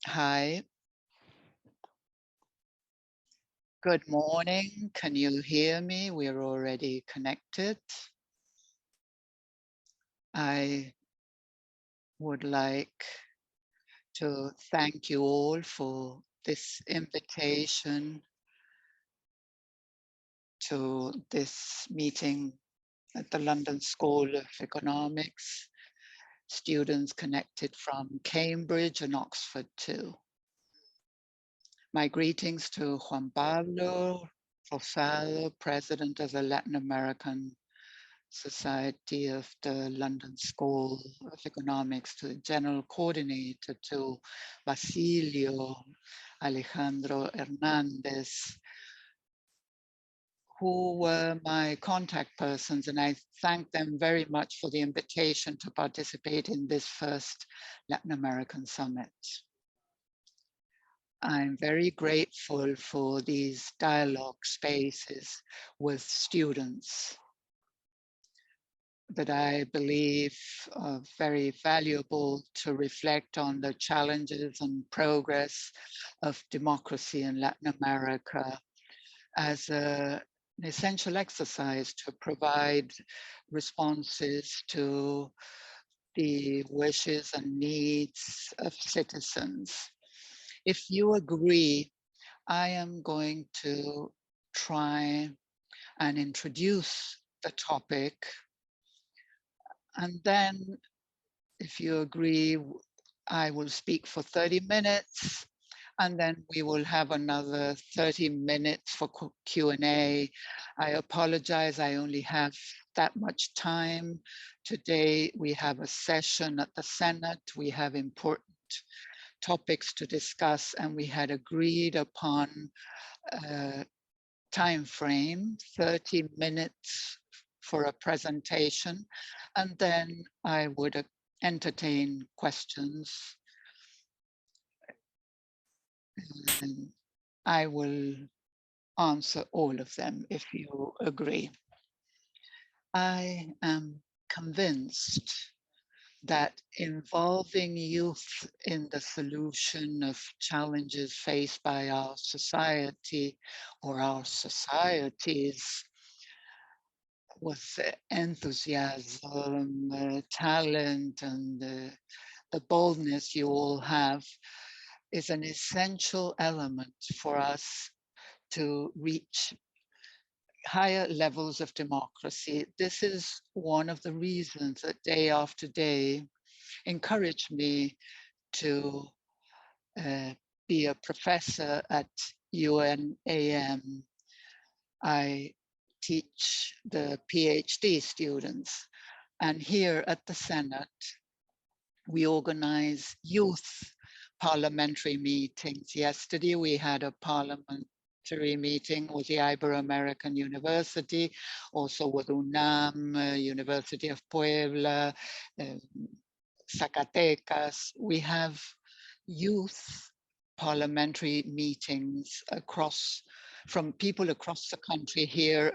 Hi, good morning. Can you hear me? We're already connected. I would like to thank you all for this invitation to this meeting at the London School of Economics, students connected from Cambridge and Oxford too. My greetings to Juan Pablo Rosado, President of the Latin American Society of the London School of Economics, to the General Coordinator, to Basilio, Alejandro Hernandez, who were my contact persons, and I thank them very much for the invitation to participate in this first Latin American Summit. I'm very grateful for these dialogue spaces with students that I believe are very valuable to reflect on the challenges and progress of democracy in Latin America as an essential exercise to provide responses to the wishes and needs of citizens. If you agree, I am going to try and introduce the topic, and then if you agree, I will speak for 30 minutes, and then we will have another 30 minutes for Q&A. I apologize, I only have that much time. Today, we have a session at the Senate. We have important topics to discuss, and we had agreed upon a time frame, 30 minutes for a presentation, and then I would entertain questions, and I will answer all of them if you agree. I am convinced that involving youth in the solution of challenges faced by our society or our societies with enthusiasm, talent, and the boldness you all have is an essential element for us to reach higher levels of democracy. This is one of the reasons that day after day encouraged me to uh, be a professor at UNAM. I teach the PhD students, and here at the Senate, we organize youth parliamentary meetings. Yesterday, we had a parliamentary meeting with the Ibero-American University, also with UNAM, University of Puebla, Zacatecas. We have youth parliamentary meetings from people across the country here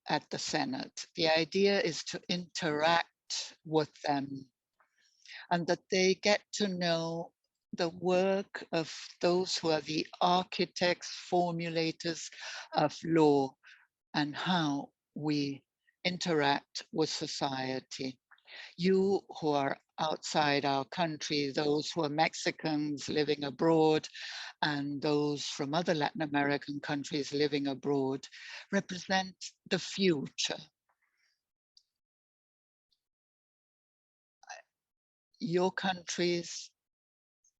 at the Senate. The idea is to interact with them and that they get to know the work of those who are the architects, formulators of law, and how we interact with society. You who are outside our country, those who are Mexicans living abroad, and those from other Latin American countries living abroad, represent the future. Your countries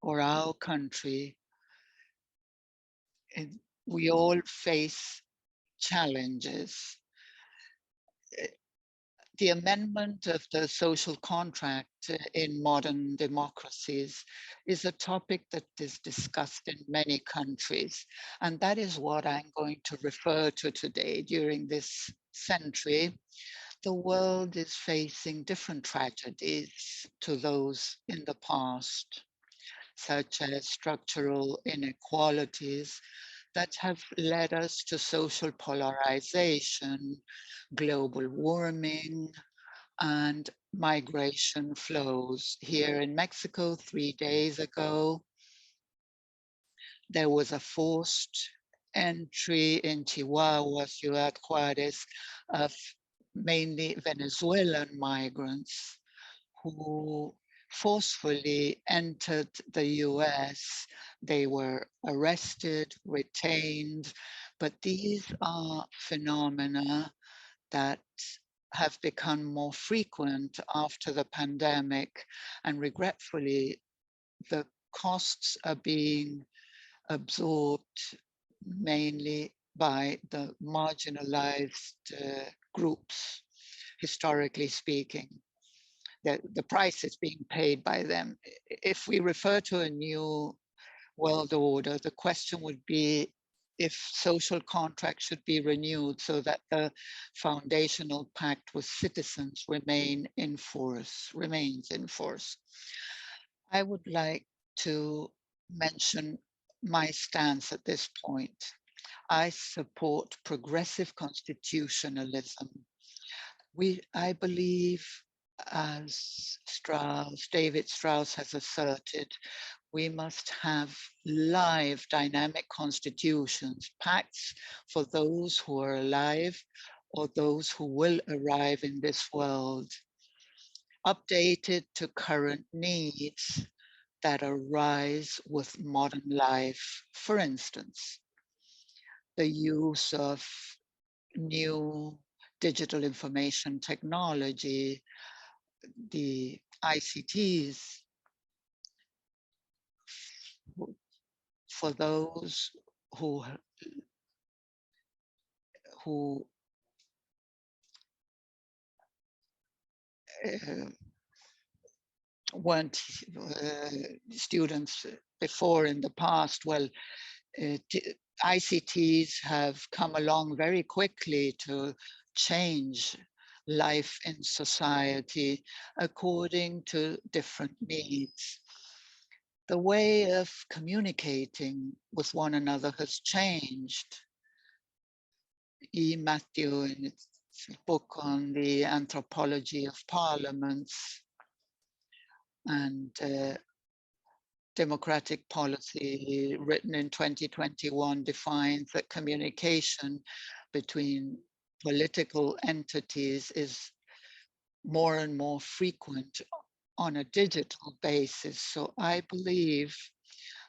or our country, we all face challenges. The amendment of the social contract in modern democracies is a topic that is discussed in many countries. And that is what I'm going to refer to today. During this century, the world is facing different tragedies to those in the past, such as structural inequalities that have led us to social polarization, global warming, and migration flows. Here in Mexico, 3 days ago, There was a forced entry in Chihuahua, Ciudad Juarez, of mainly Venezuelan migrants who forcefully entered the US. They were arrested, retained, but these are phenomena that have become more frequent after the pandemic, and regretfully, the costs are being absorbed mainly by the marginalized groups, historically speaking. The price is being paid by them. If we refer to a new world order, the question would be if social contracts should be renewed so that the foundational pact with citizens remains in force. I would like to mention my stance at this point. I support progressive constitutionalism. I believe, as David Strauss has asserted, we must have live, dynamic constitutions, pacts for those who are alive or those who will arrive in this world, updated to current needs that arise with modern life. For instance, the use of new digital information technology, the ICTs, for those who who uh, weren't students before in the past. Well, ICTs have come along very quickly to change life in society according to different needs. The way of communicating with one another has changed. Matthew, in its book on the anthropology of parliaments and democratic policy, written in 2021, defines that communication between political entities is more and more frequent on a digital basis. So I believe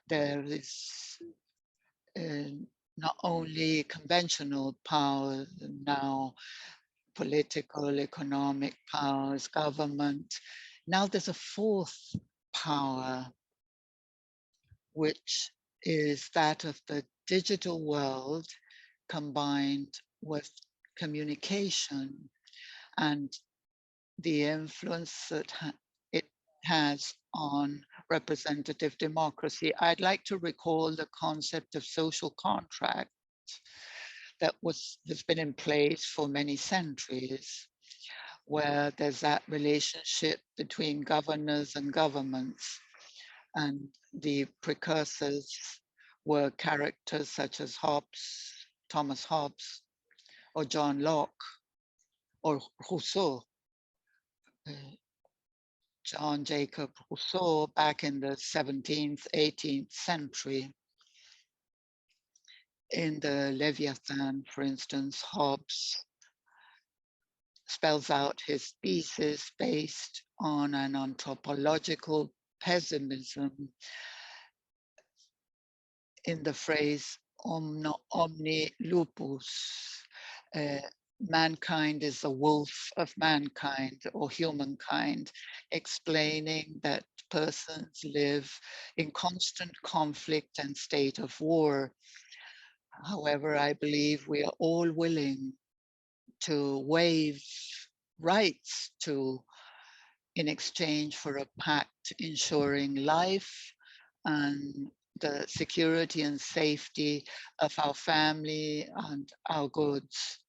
there is not only conventional power now, political, economic powers, government. Now there's a fourth power, which is that of the digital world combined with communication and the influence that it has on representative democracy. I'd like to recall the concept of social contract that has been in place for many centuries, where there's that relationship between governors and governments. And the precursors were characters such as Thomas Hobbes, or John Locke, or Rousseau, uh, John Jacob Rousseau, back in the 17th, 18th century. In the Leviathan, for instance, Hobbes spells out his thesis based on an anthropological pessimism in the phrase omni lupus. Uh, Mankind is a wolf of mankind or humankind, explaining that persons live in constant conflict and state of war. However, I believe we are all willing to waive rights in exchange for a pact ensuring life and the security and safety of our family and our goods,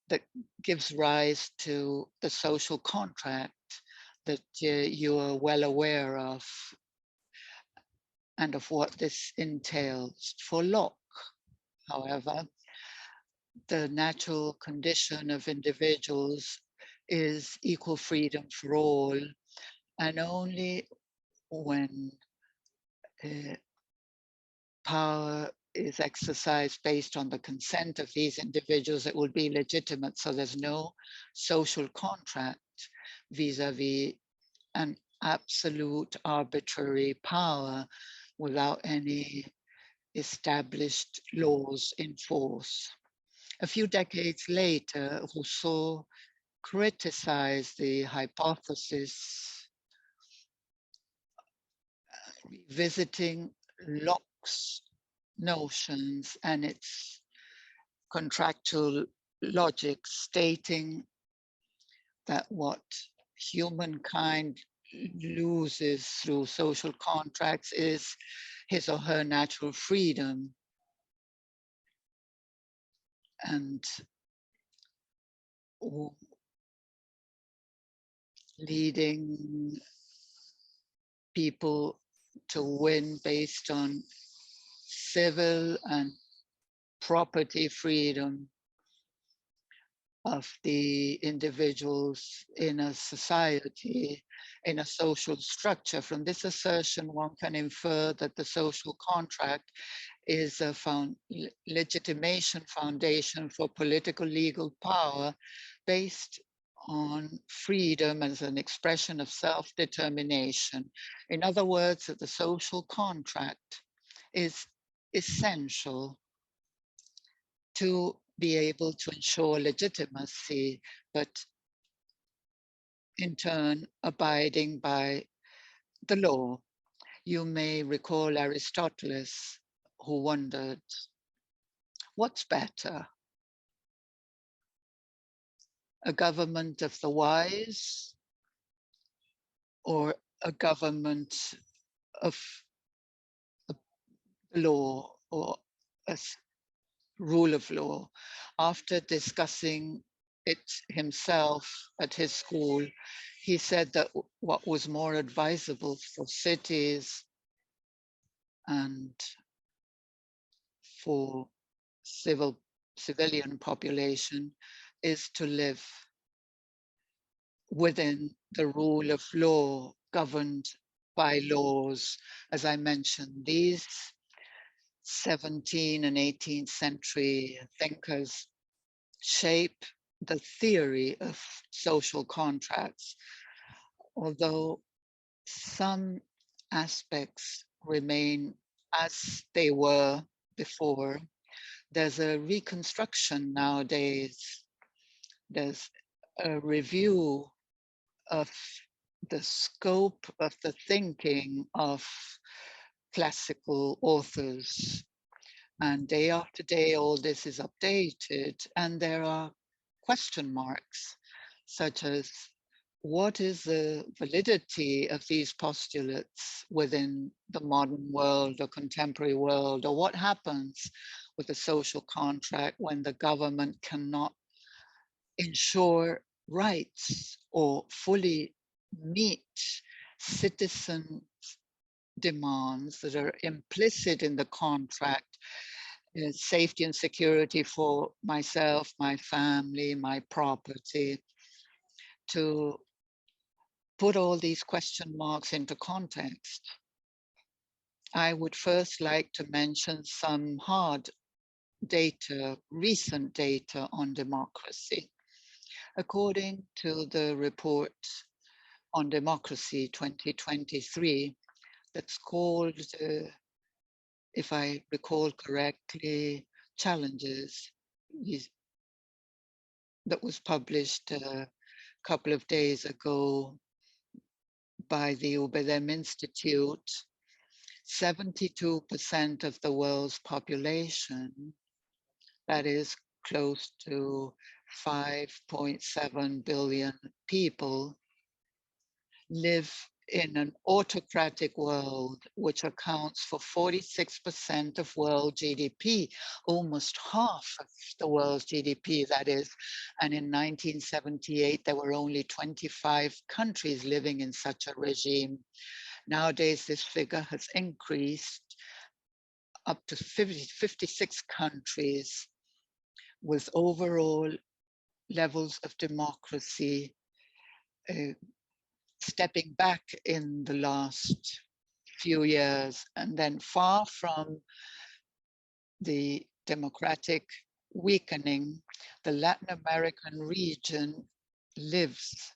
that gives rise to the social contract that you are well aware of and of what this entails. For Locke, however, the natural condition of individuals is equal freedom for all, and only when power is exercised based on the consent of these individuals, it will be legitimate. So there's no social contract vis-a-vis an absolute arbitrary power without any established laws in force. A few decades later, Rousseau criticized the hypothesis, revisiting Locke's notions and its contractual logic, stating that what humankind loses through social contracts is his or her natural freedom, and leading people to win based on civil and property freedom of the individuals in a society, in a social structure. From this assertion, one can infer that the social contract is a legitimation foundation for political legal power based on freedom as an expression of self-determination. In other words, that the social contract is essential to be able to ensure legitimacy, but in turn abiding by the law. You may recall Aristotle, who wondered, what's better, a government of the wise or a government of the law or a rule of law? After discussing it himself at his school, he said that what was more advisable for cities and for civilian population is to live within the rule of law, governed by laws. As I mentioned, these 17th and 18th century thinkers shape the theory of social contracts, although some aspects remain as they were before. There's a reconstruction nowadays. There's a review of the scope of the thinking of classical authors. And day after day, all this is updated, and there are question marks, such as what is the validity of these postulates within the modern world or contemporary world, or what happens with the social contract when the government cannot ensure rights or fully meet citizen demands that are implicit in the contract, safety and security for myself, my family, my property. To put all these question marks into context, I would first like to mention some hard data, recent data on democracy. According to the report on democracy 2023, that's called, if I recall correctly, Challenges, that was published a couple of days ago by the Ubedem Institute. 72% of the world's population, that is close to 5.7 billion people, live in an autocratic world, which accounts for 46% of world GDP, almost half of the world's GDP, that is. And in 1978, there were only 25 countries living in such a regime. Nowadays, this figure has increased up to 56 countries, with overall levels of democracy stepping back in the last few years. And then, far from the democratic weakening, the Latin American region lives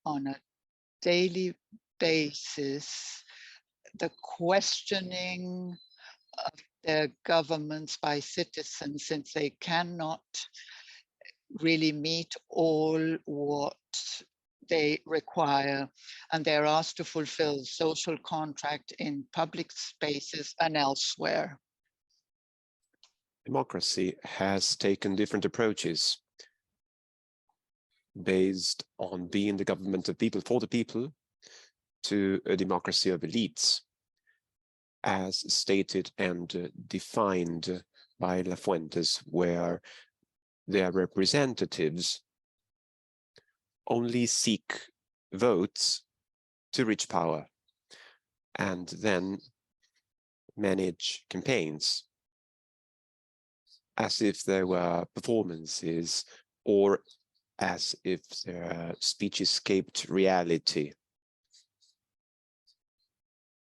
on a daily basis the questioning of their governments by citizens, since they cannot really meet all what they require, and they're asked to fulfill social contract in public spaces and elsewhere. Democracy has taken different approaches based on being the government of people for the people to a democracy of elites, as stated and defined by La Fuentes, where their representatives only seek votes to reach power and then manage campaigns as if there were performances or as if their speech escaped reality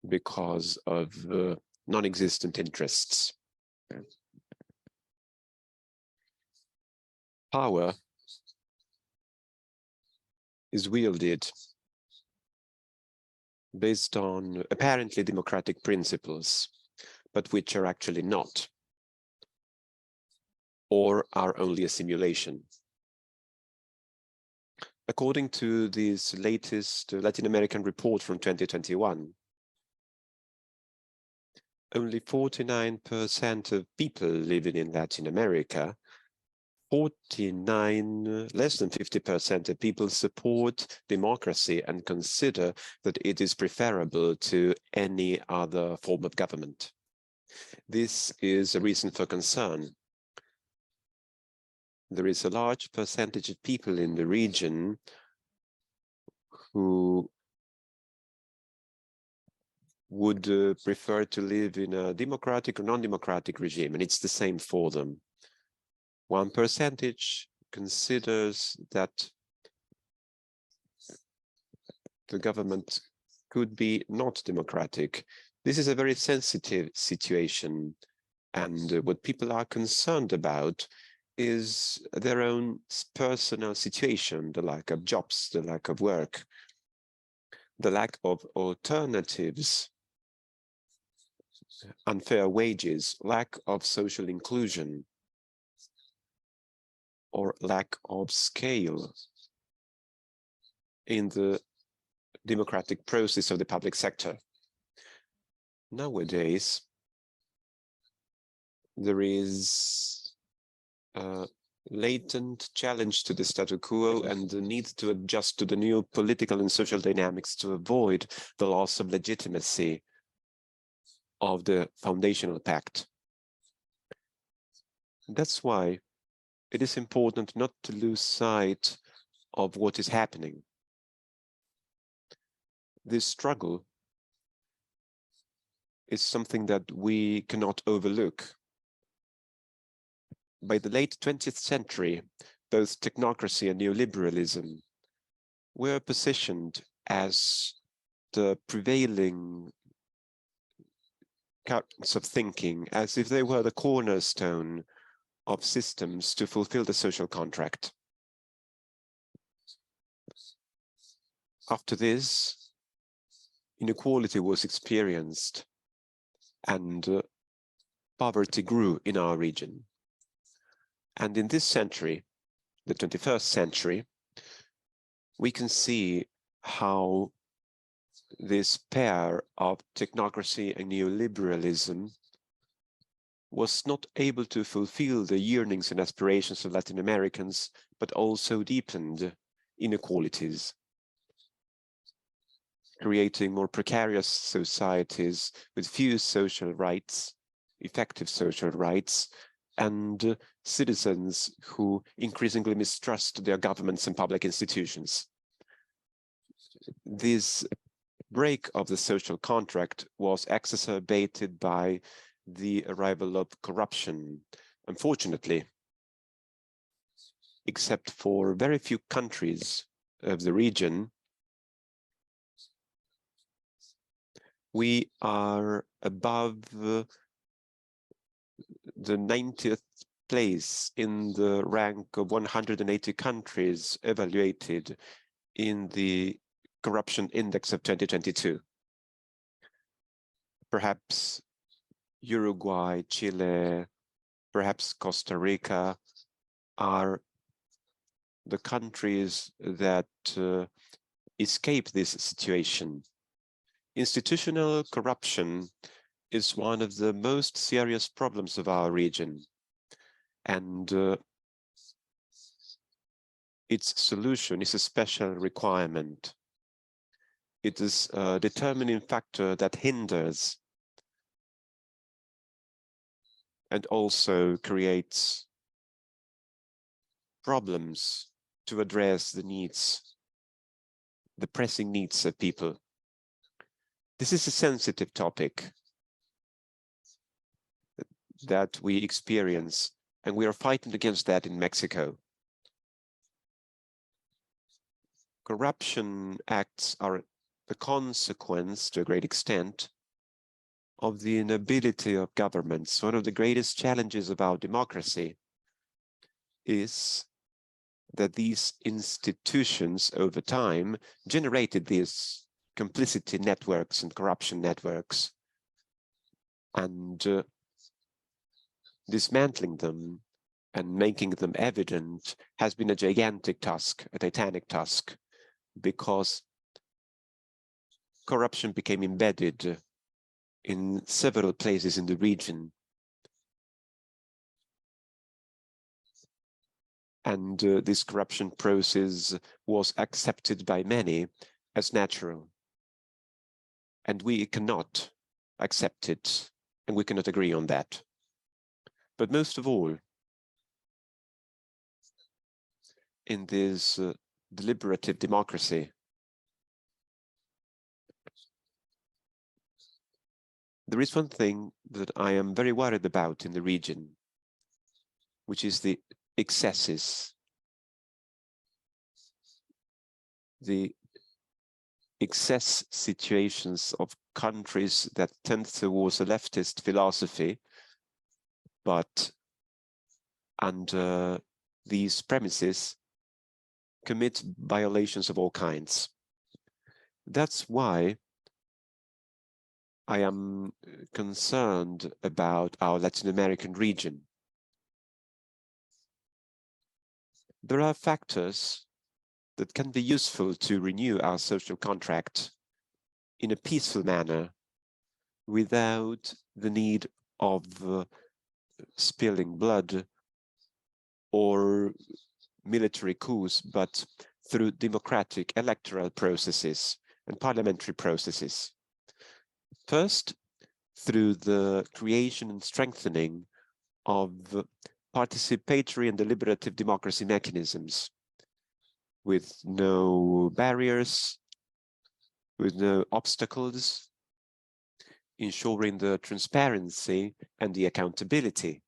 because of non-existent interests. Power is wielded based on apparently democratic principles, but which are actually not, or are only a simulation. According to this latest Latin American report from 2021, only 49% of people living in Latin America, less than 50% of people support democracy and consider that it is preferable to any other form of government. This is a reason for concern. There is a large percentage of people in the region who would prefer to live in a democratic or non-democratic regime, and it's the same for them. 1% considers that the government could be not democratic. This is a very sensitive situation, and what people are concerned about is their own personal situation, the lack of jobs, the lack of work, the lack of alternatives, unfair wages, lack of social inclusion, or lack of scale in the democratic process of the public sector. Nowadays, there is a latent challenge to the status quo and the need to adjust to the new political and social dynamics to avoid the loss of legitimacy of the foundational pact. That's why it is important not to lose sight of what is happening. This struggle is something that we cannot overlook. By the late 20th century, both technocracy and neoliberalism were positioned as the prevailing currents of thinking, as if they were the cornerstone of systems to fulfill the social contract. After this, inequality was experienced and poverty grew in our region. And in this century, the 21st century, we can see how this pair of technocracy and neoliberalism was not able to fulfill the yearnings and aspirations of Latin Americans, but also deepened inequalities, creating more precarious societies with few social rights, effective social rights, and citizens who increasingly mistrust their governments and public institutions. This break of the social contract was exacerbated by the arrival of corruption, unfortunately, except for very few countries of the region. we are above the 90th place in the rank of 180 countries evaluated in the corruption index of 2022. Perhaps Uruguay, Chile, perhaps Costa Rica are the countries that escape this situation. Institutional corruption is one of the most serious problems of our region, and its solution is a special requirement. It is a determining factor that hinders and also creates problems to address the needs, the pressing needs of people. This is a sensitive topic that we experience, and we are fighting against that in Mexico. Corruption acts are the consequence, to a great extent, of the inability of governments. One of the greatest challenges of our democracy is that these institutions over time generated these complicity networks and corruption networks, and dismantling them and making them evident has been a gigantic task, a titanic task, because corruption became embedded in several places in the region. And this corruption process was accepted by many as natural. And we cannot accept it, and we cannot agree on that. But most of all, in this deliberative democracy, there is one thing that I am very worried about in the region, which is the excesses, the excess situations of countries that tend towards a leftist philosophy, but under these premises commit violations of all kinds. That's why I am concerned about our Latin American region. There are factors that can be useful to renew our social contract in a peaceful manner without the need of spilling blood or military coups, but through democratic electoral processes and parliamentary processes. First, through the creation and strengthening of participatory and deliberative democracy mechanisms with no barriers, with no obstacles, ensuring the transparency and the accountability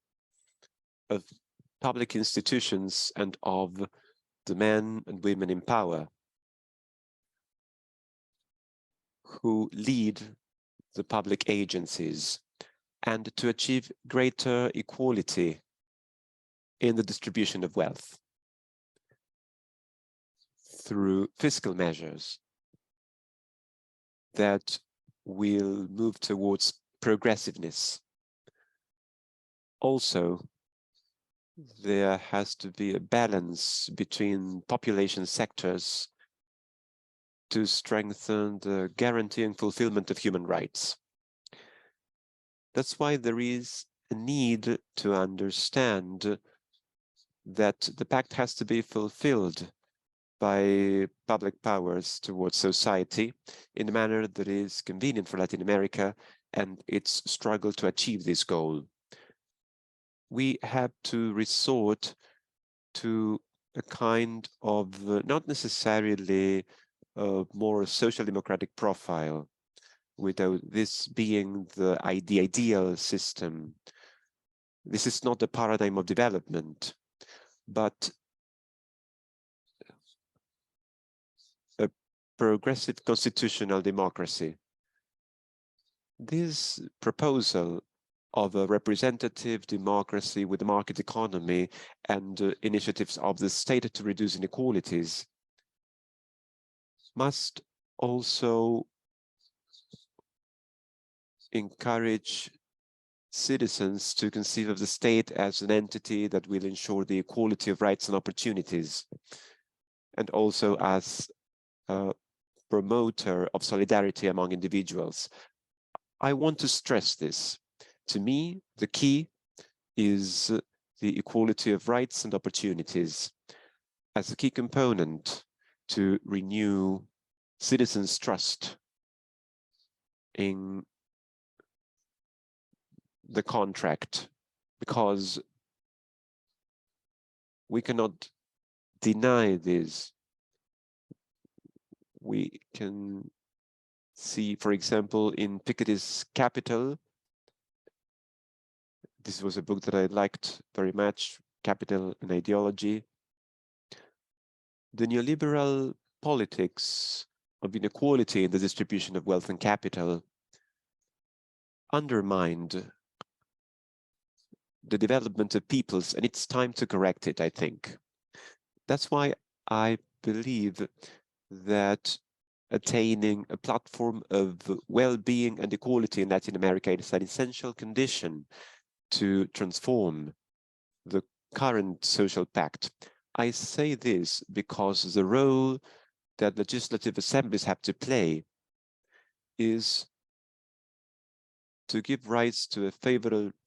of public institutions and of the men and women in power who lead the public agencies, and to achieve greater equality in the distribution of wealth through fiscal measures that will move towards progressiveness. Also, there has to be a balance between population sectors to strengthen the guarantee and fulfillment of human rights. That's why there is a need to understand that the pact has to be fulfilled by public powers towards society in a manner that is convenient for Latin America and its struggle to achieve this goal. We have to resort to a kind of not necessarily a more social democratic profile, without this being the ideal system. This is not the paradigm of development, but a progressive constitutional democracy This proposal of a representative democracy with a market economy and initiatives of the state to reduce inequalities must also encourage citizens to conceive of the state as an entity that will ensure the equality of rights and opportunities, and also as a promoter of solidarity among individuals. I want to stress this. To me, the key is the equality of rights and opportunities as a key component to renew citizens' trust in the contract, because we cannot deny this. We can see, for example, in Piketty's Capital, this was a book that I liked very much, Capital and Ideology. The neoliberal politics of inequality in the distribution of wealth and capital undermined the development of peoples, and it's time to correct it, I think. That's why I believe that attaining a platform of well-being and equality in Latin America is an essential condition to transform the current social pact. I say this because the role that legislative assemblies have to play is to give rise to a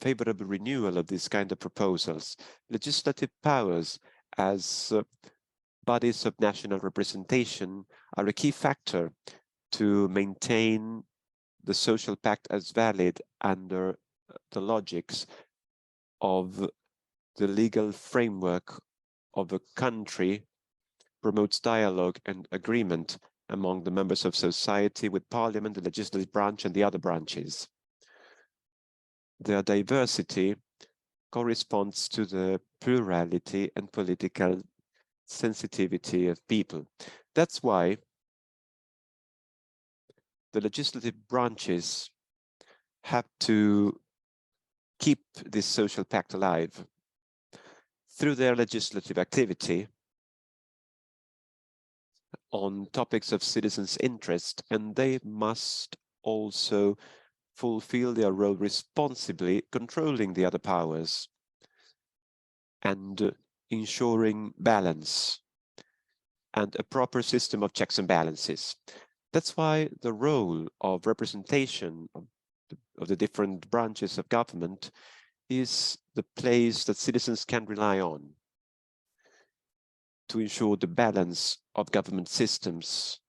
favorable renewal of this kind of proposals. Legislative powers as bodies of national representation are a key factor to maintain the social pact as valid under the logics of the legal framework of a country, promotes dialogue and agreement among the members of society with parliament, the legislative branch, and the other branches. Their diversity corresponds to the plurality and political sensitivity of people. That's why the legislative branches have to keep this social pact alive through their legislative activity on topics of citizens' interest, and they must also fulfill their role responsibly, controlling the other powers and ensuring balance and a proper system of checks and balances. That's why the role of representation of the different branches of government is the place that citizens can rely on to ensure the balance of government systems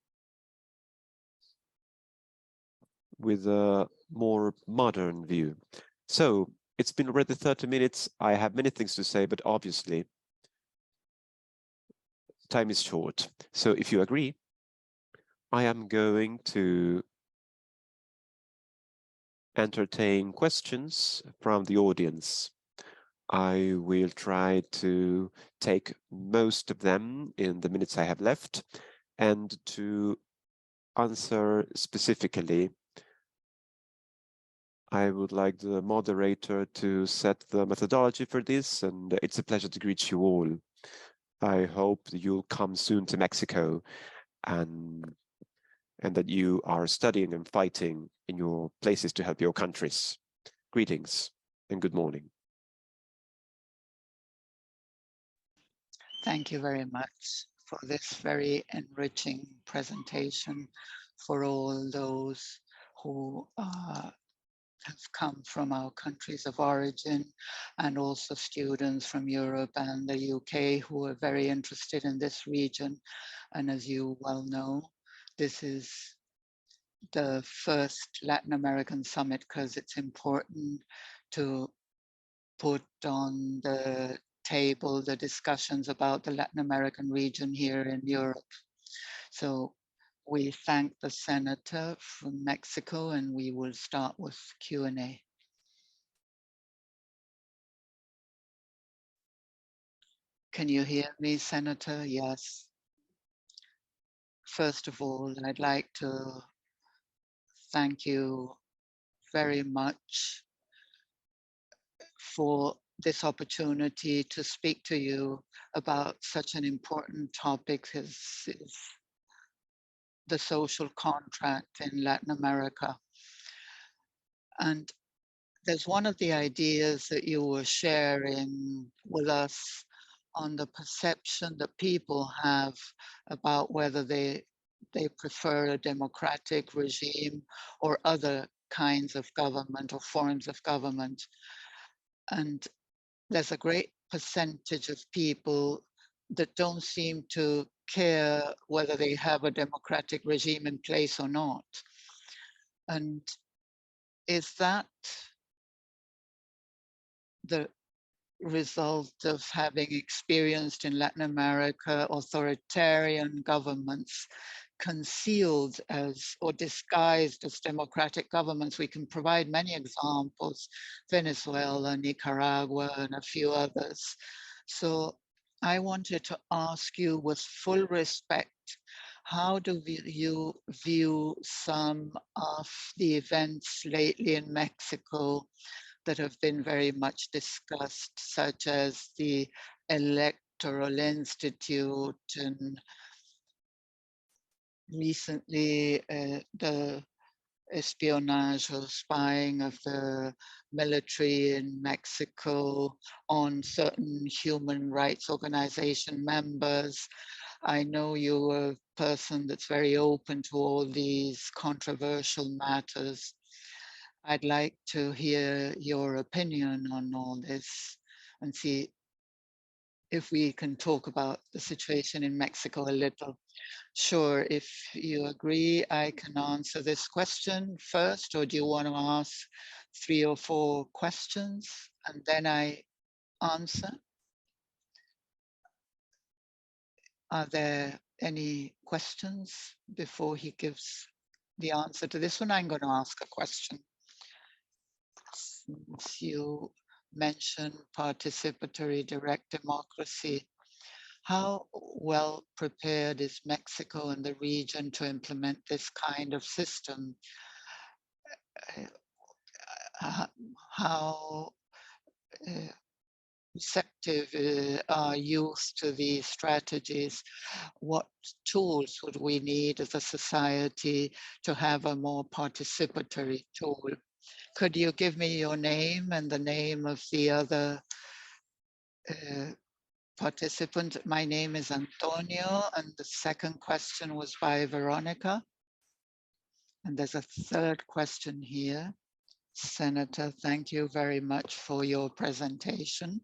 with a more modern view. So it's been already 30 minutes. I have many things to say, but obviously time is short. So if you agree, I am going to entertain questions from the audience. I will try to take most of them in the minutes I have left and to answer specifically. I would like the moderator to set the methodology for this, and it's a pleasure to greet you all. I hope you'll come soon to Mexico and that you are studying and fighting in your places to help your countries. Greetings and good morning. Thank you very much for this very enriching presentation for all those who have come from our countries of origin, and also students from Europe and the UK who are very interested in this region. And as you well know, this is the first Latin American summit because it's important to put on the table the discussions about the Latin American region here in Europe. So we thank the Senator from Mexico, and we will start with Q&A. Can you hear me, Senator? Yes. First of all, I'd like to thank you very much for this opportunity to speak to you about such an important topic as the social contract in Latin America. And there's one of the ideas that you were sharing with us on the perception that people have about whether they prefer a democratic regime or other kinds of government or forms of government. And there's a great percentage of people that don't seem to care whether they have a democratic regime in place or not. And is that the result of having experienced in Latin America authoritarian governments concealed as or disguised as democratic governments? We can provide many examples, Venezuela, Nicaragua, and a few others. So I wanted to ask you with full respect, how do you view some of the events lately in Mexico that have been very much discussed, such as the Electoral Institute and recently the espionage or spying of the military in Mexico on certain human rights organization members? I know you're a person that's very open to all these controversial matters. I'd like to hear your opinion on all this and see if we can talk about the situation in Mexico a little. Sure, if you agree, I can answer this question first, or do you want to ask 3 or 4 questions and then I answer? Are there any questions before he gives the answer to this one? I'm going to ask a question. Since you mentioned participatory direct democracy, how well prepared is Mexico and the region to implement this kind of system? How receptive are youth to these strategies? What tools would we need as a society to have a more participatory tool? Could you give me your name and the name of the other participant? My name is Antonio, and the second question was by Veronica. And there's a third question here. Senator, thank you very much for your presentation.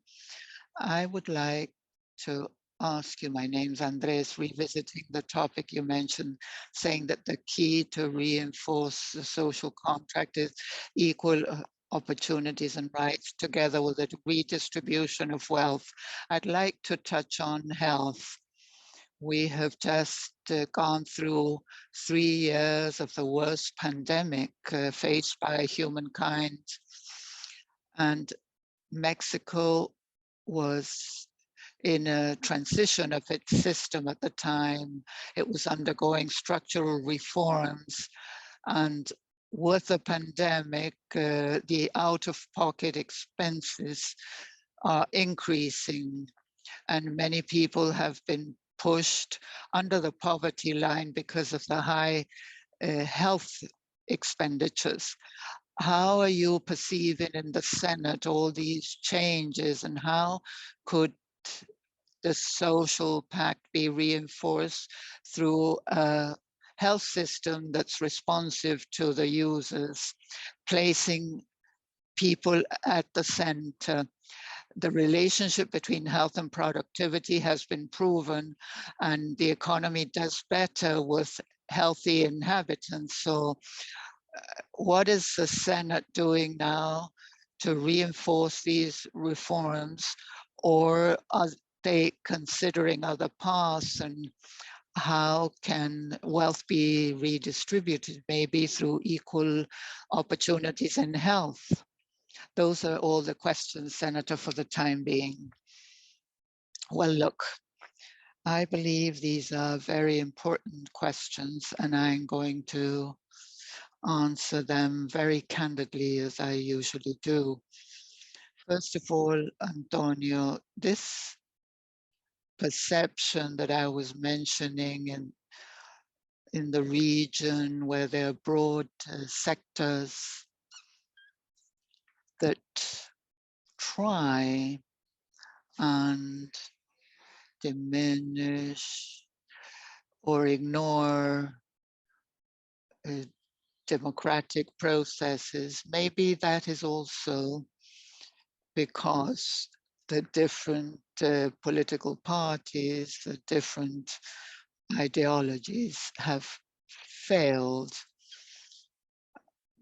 I would like to ask you, my name's Andres, revisiting the topic you mentioned, saying that the key to reinforce the social contract is equal opportunities and rights together with a redistribution of wealth. I'd like to touch on health. We have just gone through 3 years of the worst pandemic faced by humankind. And Mexico was in a transition of its system at the time. It was undergoing structural reforms. And with the pandemic, the out-of-pocket expenses are increasing. And many people have been pushed under the poverty line because of the high health expenditures. How are you perceiving in the Senate all these changes, and how could the social pact be reinforced through a health system that's responsive to the users, placing people at the center? The relationship between health and productivity has been proven, and the economy does better with healthy inhabitants. So what is the Senate doing now to reinforce these reforms, or are they considering other paths, and how can wealth be redistributed, maybe through equal opportunities in health? Those are all the questions, Senator, for the time being. Well, look, I believe these are very important questions, and I'm going to answer them very candidly as I usually do. First of all, Antonio, this perception that I was mentioning in the region where there are broad sectors that try and diminish or ignore democratic processes. Maybe that is also because the different political parties, the different ideologies have failed.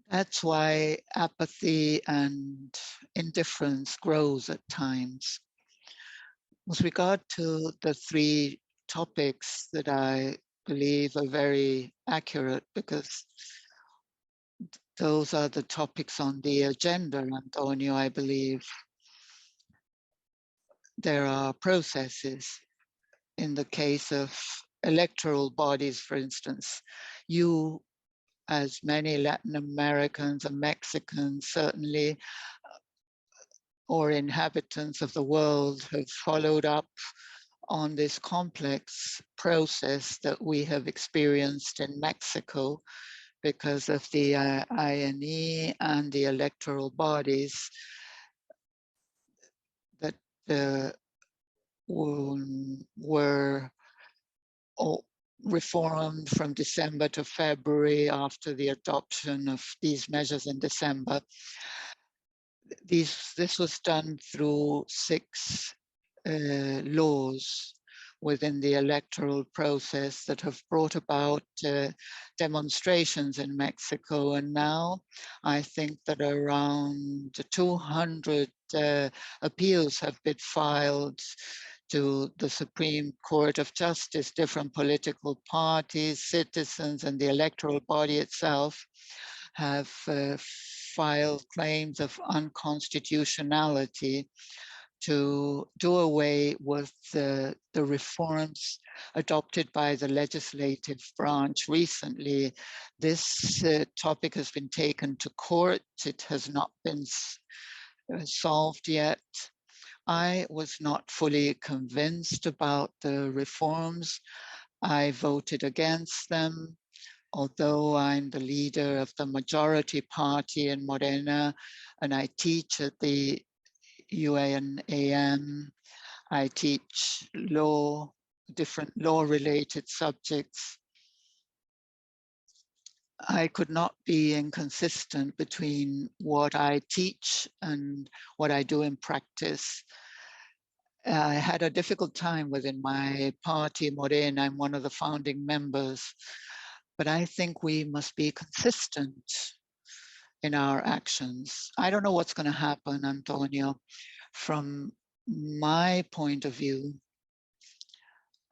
That's why apathy and indifference grows at times. With regard to the three topics that I believe are very accurate, because those are the topics on the agenda, Antonio, I believe there are processes. In the case of electoral bodies, for instance, you, as many Latin Americans and Mexicans, certainly, or inhabitants of the world, have followed up on this complex process that we have experienced in Mexico because of the INE and the electoral bodies that were reformed from December to February after the adoption of these measures in December. This was done through 6 laws within the electoral process that have brought about demonstrations in Mexico. And now I think that around 200 appeals have been filed to the Supreme Court of Justice, different political parties, citizens, and the electoral body itself have filed claims of unconstitutionality to do away with the reforms adopted by the legislative branch recently. This topic has been taken to court. It has not been solved yet. I was not fully convinced about the reforms. I voted against them, although I'm the leader of the majority party in Morena, and I teach at the UANAM. I teach law, different law-related subjects. I could not be inconsistent between what I teach and what I do in practice. I had a difficult time within my party, Morena. I'm one of the founding members, but I think we must be consistent in our actions. I don't know what's going to happen, Antonio. From my point of view,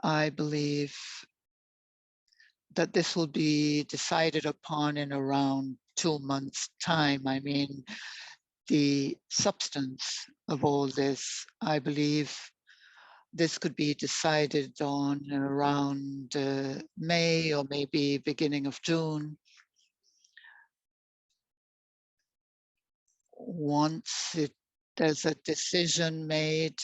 I believe that this will be decided upon in around 2 months' time. I mean, the substance of all this, I believe this could be decided on around May or maybe beginning of June. Once there's a decision made,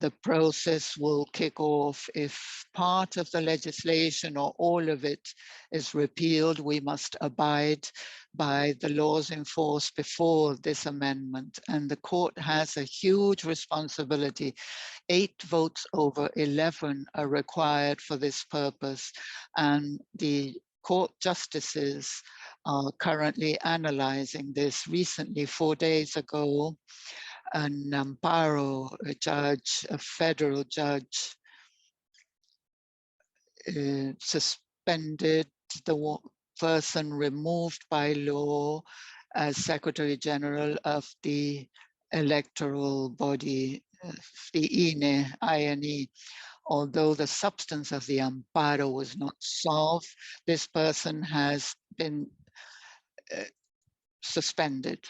the process will kick off. If part of the legislation or all of it is repealed, we must abide by the laws enforced before this amendment. And the court has a huge responsibility. 8 votes over 11 are required for this purpose. And the court justices are currently analyzing this. Recently, 4 days ago, an amparo, a federal judge, suspended the person removed by law as Secretary General of the electoral body, the INE. Although the substance of the amparo was not solved, this person has been suspended.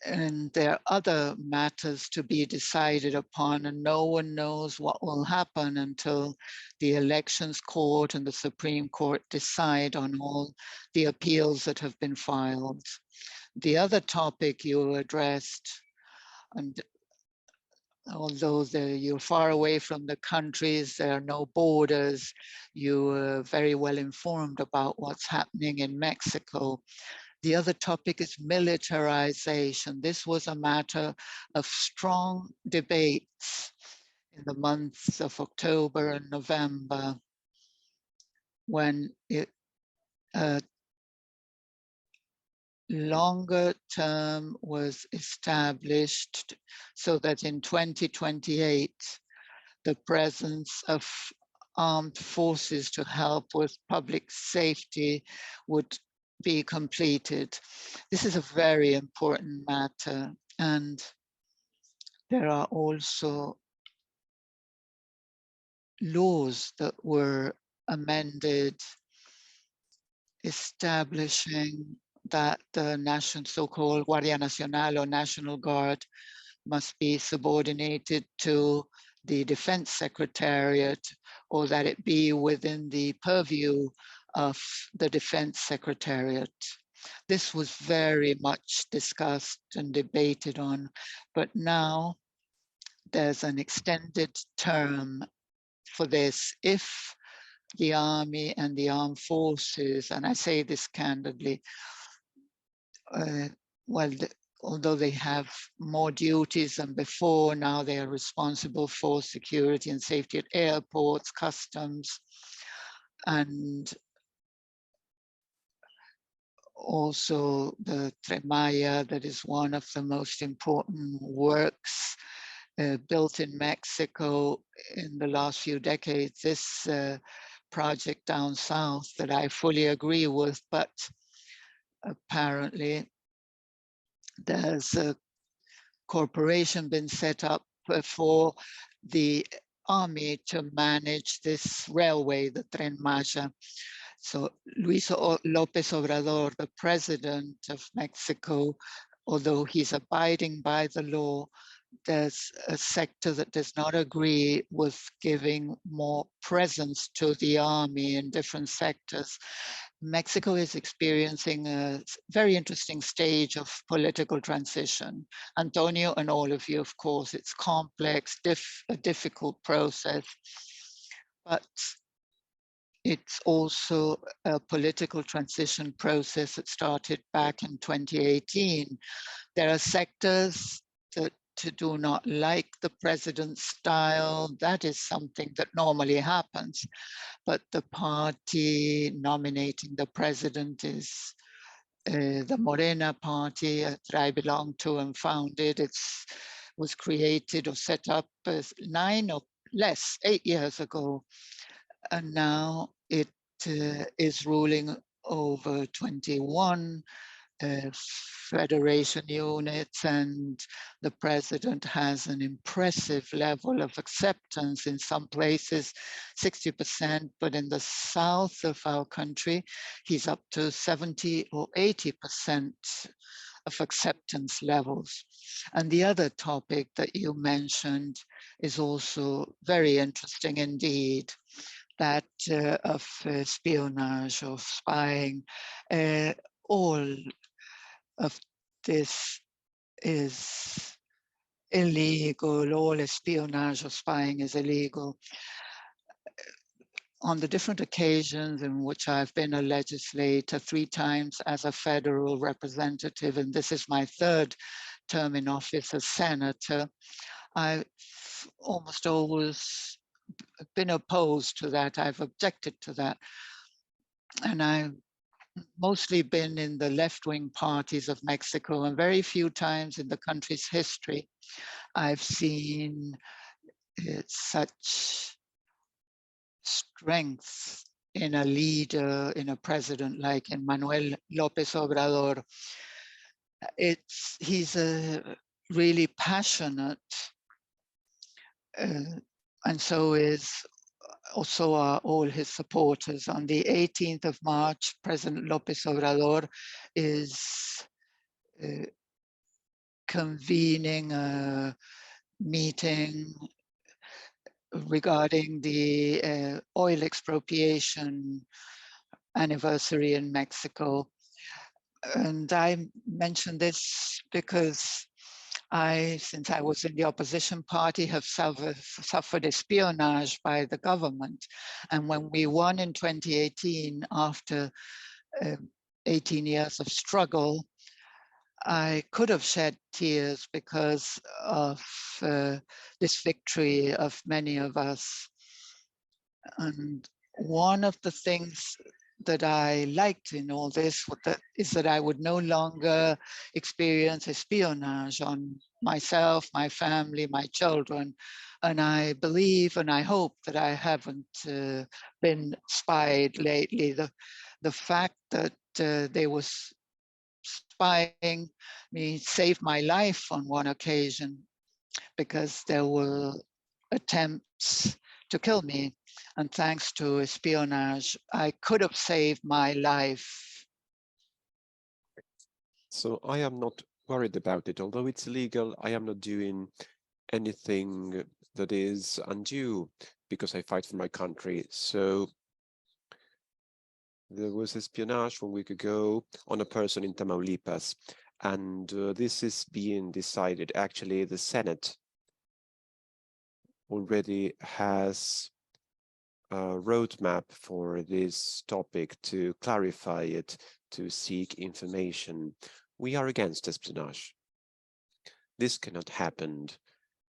and there are other matters to be decided upon, and no one knows what will happen until the Elections Court and the Supreme Court decide on all the appeals that have been filed. The other topic you addressed, and although you're far away from the countries, there are no borders, you are very well informed about what's happening in Mexico. The other topic is militarization. This was a matter of strong debates in the months of October and November, when a longer term was established so that in 2028, the presence of armed forces to help with public safety would be completed. This is a very important matter, and there are also laws that were amended establishing that the so-called Guardia Nacional or National Guard must be subordinated to the Defense Secretariat, or that it be within the purview of the Defense Secretariat. This was very much discussed and debated on, but now there's an extended term for this if the army and the armed forces, and I say this candidly, although they have more duties than before, now they are responsible for security and safety at airports, customs, and also the Tremaya, that is one of the most important works built in Mexico in the last few decades. This project down south that I fully agree with, but apparently there's a corporation been set up for the army to manage this railway, the Tren Maya. So Luis López Obrador, the president of Mexico, although he's abiding by the law, there's a sector that does not agree with giving more presence to the army in different sectors. Mexico is experiencing a very interesting stage of political transition. Antonio and all of you, of course, it's complex, a difficult process, but it's also a political transition process that started back in 2018. There are sectors that do not like the president's style. That is something that normally happens. But the party nominating the president is the Morena party that I belong to and founded. It was created or set up 8 years ago. And now it is ruling over 21 federation units, and the president has an impressive level of acceptance in some places, 60%, but in the south of our country, he's up to 70 or 80% of acceptance levels. And the other topic that you mentioned is also very interesting indeed, that of espionage, of spying. All of this is illegal. All espionage or spying is illegal. On the different occasions in which I've been a legislator, 3 times as a federal representative, and this is my 3rd term in office as senator, I've almost always been opposed to that. I've objected to that. And I've mostly been in the left-wing parties of Mexico, and very few times in the country's history I've seen such strength in a leader, in a president like Manuel López Obrador. He's a really passionate, and so also are all his supporters. On the 18th of March, President López Obrador is convening a meeting regarding the oil expropriation anniversary in Mexico. And I mention this because since I was in the opposition party, have suffered espionage by the government. And when we won in 2018, after 18 years of struggle, I could have shed tears because of this victory of many of us. And one of the things that I liked in all this is that I would no longer experience espionage on myself, my family, my children. And I believe and I hope that I haven't been spied lately. The fact that they were spying me saved my life on one occasion, because there were attempts to kill me. And thanks to espionage, I could have saved my life. So I am not worried about it. Although it's illegal, I am not doing anything that is undue because I fight for my country. So there was espionage 1 week ago on a person in Tamaulipas, and this is being decided. Actually, the Senate already has a roadmap for this topic to clarify it, to seek information. We are against espionage. This cannot happen,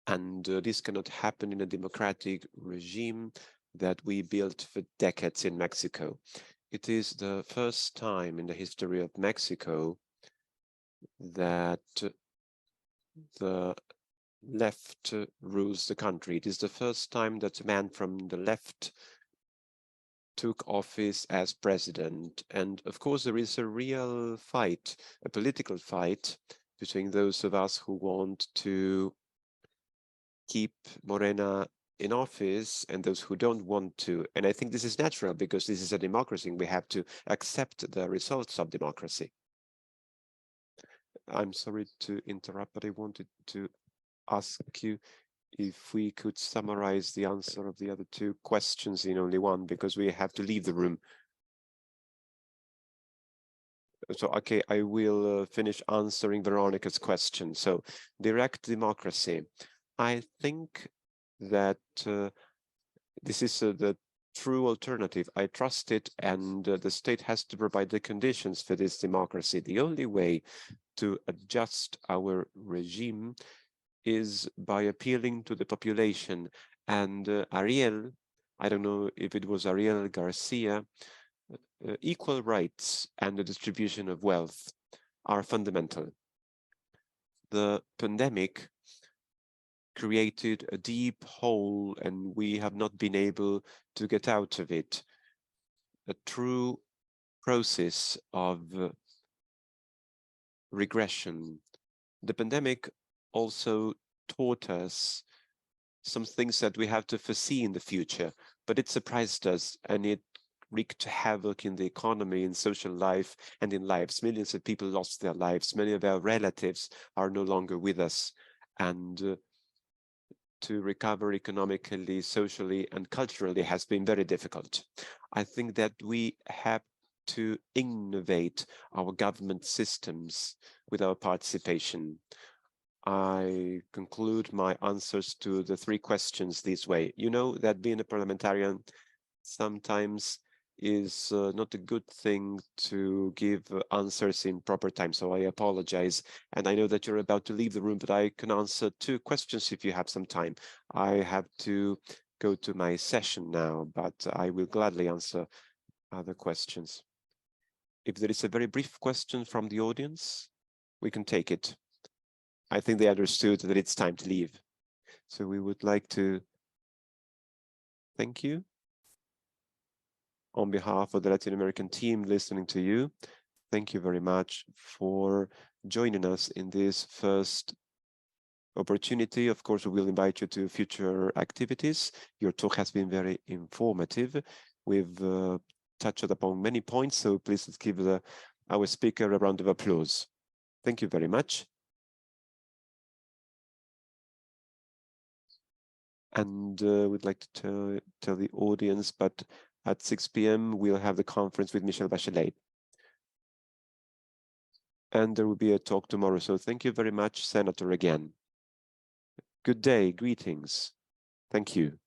and this cannot happen in a democratic regime that we built for decades in Mexico. It is the first time in the history of Mexico that the left rules the country. It is the first time that a man from the left took office as president. And of course, there is a real fight, a political fight between those of us who want to keep Morena in office and those who don't want to. And I think this is natural because this is a democracy and we have to accept the results of democracy. I'm sorry to interrupt, but I wanted to ask you if we could summarize the answer of the other two questions in only one, because we have to leave the room. So, okay, I will finish answering Veronica's question. So, direct democracy. I think that this is the true alternative. I trust it, and the state has to provide the conditions for this democracy. The only way to adjust our regime is by appealing to the population. And Ariel, I don't know if it was Ariel Garcia, equal rights and the distribution of wealth are fundamental. The pandemic created a deep hole and we have not been able to get out of it. A true process of regression. The pandemic also taught us some things that we have to foresee in the future, but it surprised us and it wreaked havoc in the economy, in social life, and in lives. Millions of people lost their lives. Many of our relatives are no longer with us. And to recover economically, socially, and culturally has been very difficult. I think that we have to innovate our government systems with our participation. I conclude my answers to the three questions this way. You know that being a parliamentarian sometimes is not a good thing to give answers in proper time, so I apologize. And I know that you're about to leave the room, but I can answer two questions if you have some time. I have to go to my session now, but I will gladly answer other questions. If there is a very brief question from the audience, we can take it. I think they understood that it's time to leave. So we would like to thank you on behalf of the Latin American team listening to you. Thank you very much for joining us in this first opportunity. Of course, we will invite you to future activities. Your talk has been very informative. We've touched upon many points, so please give our speaker a round of applause. Thank you very much. And we'd like to tell the audience, but at 6 p.m. we'll have the conference with Michelle Bachelet. And there will be a talk tomorrow. So thank you very much, Senator, again. Good day, greetings. Thank you.